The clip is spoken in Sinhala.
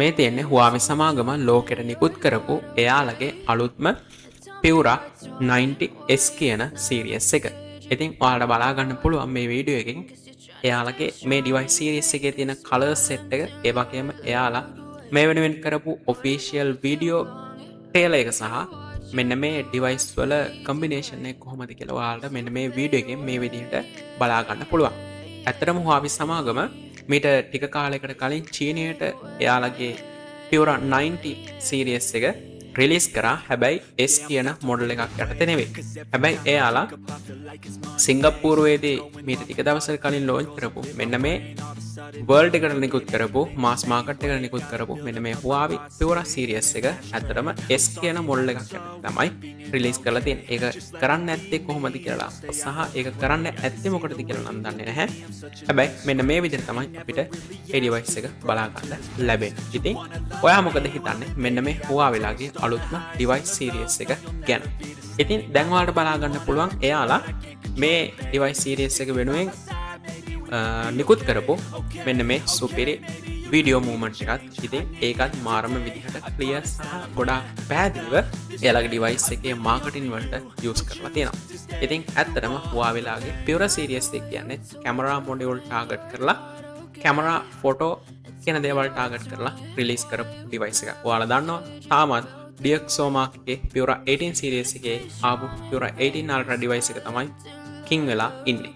මේ තියෙන්නේ Huawei සමාගම ලෝකෙට නිකුත් කරපු එයාලගේ අලුත්ම Pura 90S කියන සීරියස් එක. ඉතින් ඔයාලට බලා ගන්න පුළුවන් මේ වීඩියෝ එකෙන් එයාලගේ මේ ඩිවයිස් සීරීස් එකේ තියෙන කලර් සෙට් එක, ඒ වගේම එයාලා මේ වෙනුවෙන් කරපු ඔෆිෂියල් වීඩියෝ ට්‍රේලර් එක සහ මෙන්න මේ ඩිවයිස් වල කම්බිනේෂන් එක කොහොමද කියලා ඔයාලට මෙන්න මේ වීඩියෝ එකෙන් මේ විදිහට බලා ගන්න පුළුවන්. ඇත්තටම Huawei සමාගම මීට ටික කාලයකට කලින් චීනයට එයාලගේ Pura 90 සීරීස් එක රිලීස් කරා. හැබැයි S කියන මොඩල් එකක් යටතේ නෙවෙයි. හැබැයි එයාලා සිංගප්පූරුවේදී මීට ටික දවසක කලින් ලොන්ච් කරපු මෙන්න මේ වර්ල්ඩ් එකට නිකුත් කරපු මාස් මාකට් එකට නිකුත් කරපු මෙන්න මේ Huawei Pura සීරීස් එක ඇත්තටම S කියන මොඩල් එකක් යටතේ තමයි රිලීස් කරලා තියෙන්නේ. ඒක කරන්න ඇත්තේ කොහොමද කියලා සහ ඒක කරන්න ඇත්තේ මොකටද කියලා නම් දන්නේ නැහැ. හැබැයි මෙන්න මේ විදිහට තමයි අපිට මේ ඩිවයිස් එක බලා ගන්න ලැබෙන්නේ. ඉතින් ඔයා මොකද හිතන්නේ මෙන්න මේ Huawei ලාගේ අලුත්ම ඩිවයිස් සීරීස් එක ගැන? ඉතින් දැන් ඔයාලට බලා ගන්න පුළුවන් එයාලා මේ ඩිවයිස් සීරීස් එක වෙනුවෙන් නිකුත් කරපු මෙන්න මේ සුපිරි වීඩියෝ මූවමන්ට් එකත්. ඉතින් ඒකත් මාරම විදිහට ක්ලියර් සහ ගොඩාක් පැහැදිලිව එයාලගේ ඩිවයිස් එකේ මාකටිං වලට යූස් කරලා තියෙනවා. ඉතින් ඇත්තටම Huawei ලාගේ Pura සීරීස් එක කියන්නේ කැමරා මොඩියුල් ටාගට් කරලා කැමරා ෆොටෝ කියන දේවල් ටාගට් කරලා රිලීස් කරපු ඩිවයිස් එකක්. ඔයාලා දන්නවා තාමත් DxOMark එකේ Pura 18 සීරීස් එකේ ආපු Pura 18 Ultra ඩිවයිස් එක තමයි කිං වෙලා ඉන්නේ.